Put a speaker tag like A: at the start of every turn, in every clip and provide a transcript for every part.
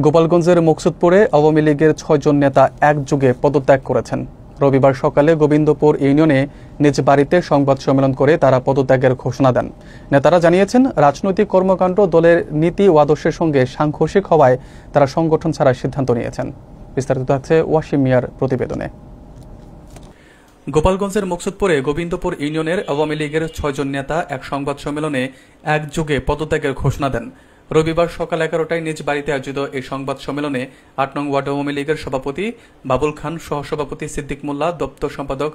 A: গোপালগঞ্জের মকসুদপুরে আওয়ামী লীগের ৬ জন নেতা একযোগে পদত্যাগ করেছেন। রবিবার সকালে গোবিন্দপুর ইউনিয়নে নিজ বাড়িতে সংবাদ সম্মেলন করে তারা পদত্যাগের ঘোষণা দেন। নেতারা জানিয়েছেন, রাজনৈতিক কর্মকাণ্ড দলের নীতি ও আদর্শের সঙ্গে সাংঘর্ষিক হওয়ায় তারা সংগঠন ছাড়ার সিদ্ধান্ত নিয়েছেন। বিস্তারিত থাকছে ওয়াসিম মিয়ার প্রতিবেদনে। গোপালগঞ্জের মকসুদপুরে গোবিন্দপুর ইউনিয়নের আওয়ামী লীগের ৬ জন নেতা এক সংবাদ সম্মেলনে একযোগে পদত্যাগের ঘোষণা দেন। রবিবার সকাল 11টায় নিজ বাড়িতে আয়োজিত এই সংবাদ সম্মেলনে ৮ নং ওয়ার্ড আওয়ামী লীগের সভাপতি বাবুল খান, সহসভাপতি সিদ্দিক মোল্লা, দপ্তর সম্পাদক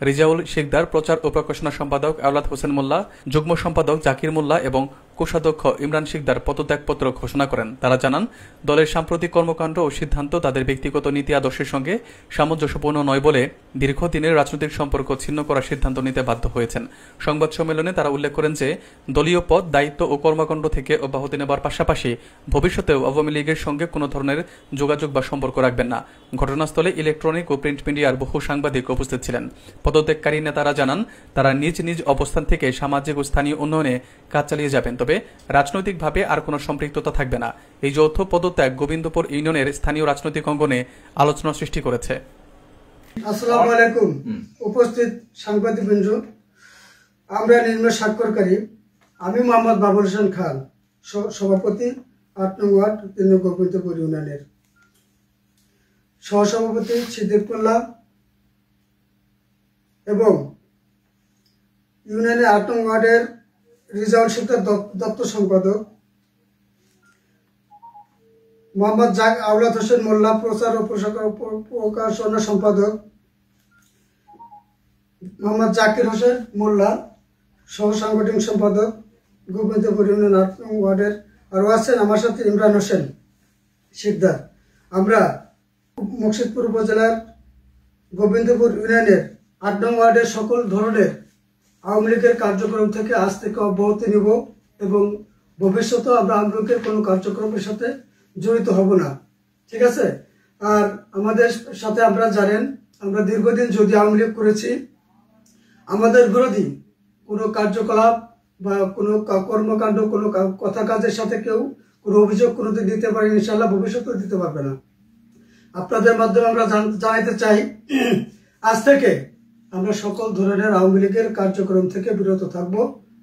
A: রিজাউল শিকদার, প্রচার ও প্রকাশনা সম্পাদক আওলাদ হোসেন মোল্লা, যুগ্ম সম্পাদক জাকির মোল্লা এবং কোষাধ্যক্ষ ইমরান শিকদার পদত্যাগপত্র ঘোষণা করেন। তারা জানান, দলের সাম্প্রতিক কর্মকাণ্ড ও সিদ্ধান্ত তাদের ব্যক্তিগত নীতি আদর্শের সঙ্গে সামঞ্জস্যপূর্ণ নয় বলে দীর্ঘদিনের রাজনৈতিক সম্পর্ক ছিন্ন করার সিদ্ধান্ত নিতে বাধ্য হয়েছেন। সংবাদ সম্মেলনে তারা উল্লেখ করেন যে, দলীয় পদ, দায়িত্ব ও কর্মকাণ্ড থেকে অব্যাহতি নেবার পাশাপাশি ভবিষ্যতেও আওয়ামী লীগের সঙ্গে কোনো ধরনের যোগাযোগ বা সম্পর্ক রাখবেন না। ঘটনাস্থলে ইলেকট্রনিক ও প্রিন্ট মিডিয়ার বহু সাংবাদিক উপস্থিত ছিলেন। পদত্যাগকারী নেতারা জানান, তারা নিজ নিজ অবস্থান থেকে সামাজিক ও স্থানীয় উন্নয়নে কাজ চালিয়ে যাবেন, তবে রাজনৈতিকভাবে আর কোনো সম্পৃক্ততা থাকবে না। এই যৌথ পদত্যাগ গোবিন্দপুর ইউনিয়নের স্থানীয় রাজনৈতিক অঙ্গনে আলোচনা সৃষ্টি করেছে।
B: আসসালামু আলাইকুম। উপস্থিত সাংবাদিকবৃন্দ, আমরা নিম্ন স্বাক্ষরকারী আমি মোহাম্মদ বাবুল হোসেন খান, সভাপতি ৮ নং ওয়ার্ড ৩ নং গোবিন্দপুর ইউনিয়নের, সহসভাপতি সিদ্দিক মোল্লা এবং ইউনিয়নের ৮ নং ওয়ার্ডের রিজাউল শিকদার দপ্তর সম্পাদক, মোহাম্মদ আওলাদ হোসেন মোল্লা, প্রচার ও প্রকাশনা সম্পাদক, মোহাম্মদ জাকির হোসেন মোল্লা, সহ সাংগঠনিক সম্পাদক গোবিন্দপুর ইউনিয়ন ৮ নং ওয়ার্ডের, আরও আছেন আমার সাথে ইমরান হোসেন শিকদার। আমরা মকসুদপুর উপজেলার গোবিন্দপুর ইউনিয়নের ৮ নং ওয়ার্ডের সকল ধরনের আওয়ামী লীগের কার্যক্রম থেকে আজ থেকে অব্যাহতি নিব এবং ভবিষ্যতেও আমরা আওয়ামী লীগের কোনো কার্যক্রমের সাথে জড়িত হব না। ঠিক আছে? আর আমাদের সাথে আমরা জানেন, আমরা দীর্ঘদিন যদি আওয়ামী লীগ করেছি, আমাদের বিরোধী কোনো কার্যকলাপ বা কোনো কর্মকাণ্ড, কোনো কথা কাজের সাথে কেউ কোনো অভিযোগ কোনোদিন দিতে পারে, ইনশাল্লাহ ভবিষ্যতেও দিতে পারবে না। আপনাদের মাধ্যমে আমরা জানাইতে চাই, আজ থেকে আমরা সকল ধরনের আওয়ামী লীগের কার্যক্রম থেকে বিরত থাকব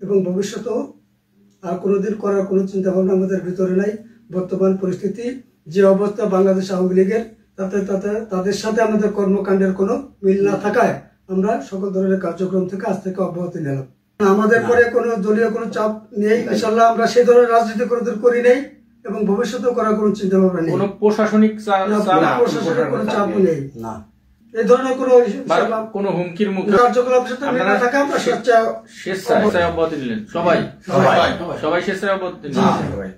B: এবং ভবিষ্যতেও আর কোনোদিন করার কোনো চিন্তা ভাবনা আমাদের ভিতরে নাই। বর্তমান পরিস্থিতি যে অবস্থা বাংলাদেশ আওয়ামী লীগের, তাদের সাথে আমাদের কর্মকাণ্ডের কোনো মিল না থাকায় আমরা সকল ধরনের কার্যক্রম থেকে আজ থেকে অব্যাহতি নিলাম। আমাদের পরে কোনো দলীয় কোনো চাপ নেই, ইনশাল্লাহ আমরা সেই ধরনের রাজনীতি করি নেই এবং ভবিষ্যতেও করার কোনো চিন্তা ভাবনা নেই।
C: কোনো প্রশাসনিক
B: কোনো চাপ নেই, এই ধরনের কোনো হুমকির মুখে কার্যকলাপ থাকে আমরা
C: স্বেচ্ছায় অব্যাহতি দিলেন। সবাই স্বেচ্ছায় অব্যাহতি দিলেন।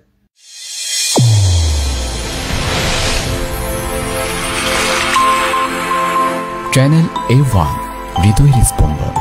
D: চ্যানেল A1 হৃদয়ের স্পন্দন।